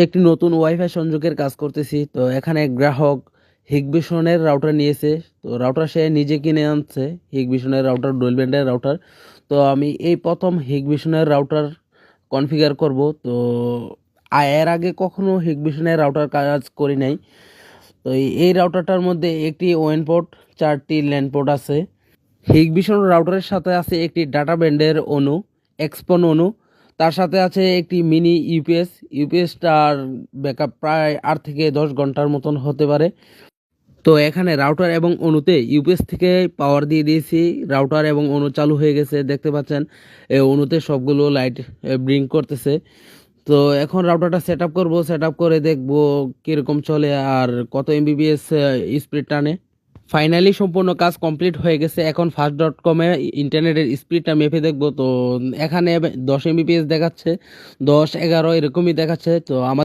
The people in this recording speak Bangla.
একটি নতুন ওয়াইফাই সংযোগের কাজ করতেছি। তো এখানে গ্রাহক হিগবিশনের রাউটার নিয়েছে। তো রাউটার সে নিজে কিনে আনছে, হিগবিশনের রাউটার, ডুয়েল ব্যান্ডের রাউটার। তো আমি এই প্রথম হিগবিশনের রাউটার কনফিগার করব। তো এর আগে কখনো হিগবিশনের রাউটার কাজ করি নাই। তো এই রাউটারটার মধ্যে একটি ওএন পোর্ট, 4টি ল্যান পোর্ট আছে। হিগবিশন রাউটারের সাথে আছে একটি ডাটা ব্যান্ডের অণু, এক্সপন অণু। তার সাথে আছে একটি মিনি ইউপিএস। ইউপিএসটার ব্যাকআপ প্রায় 8 থেকে 10 ঘন্টার মতন হতে পারে। তো এখানে রাউটার এবং অণুতে ইউপিএস থেকে পাওয়ার দিয়ে দিয়েছি। রাউটার এবং অণু চালু হয়ে গেছে, দেখতে পাচ্ছেন। এই অণুতে সবগুলো লাইট ব্লিঙ্ক করতেছে। তো এখন রাউটারটা সেট আপ করবো, সেট আপ করে দেখবো কীরকম চলে আর কত এমবিপিএস স্পিড টানে। ফাইনালি সম্পূর্ণ কাজ কমপ্লিট হয়ে গেছে। এখন ফাস্ট.কমে ইন্টারনেটের স্পিডটা মেপে দেখবো। তো এখানে 10 এমবিপিএস দেখাচ্ছে, 10, 11 এরকমই দেখাচ্ছে। তো আমার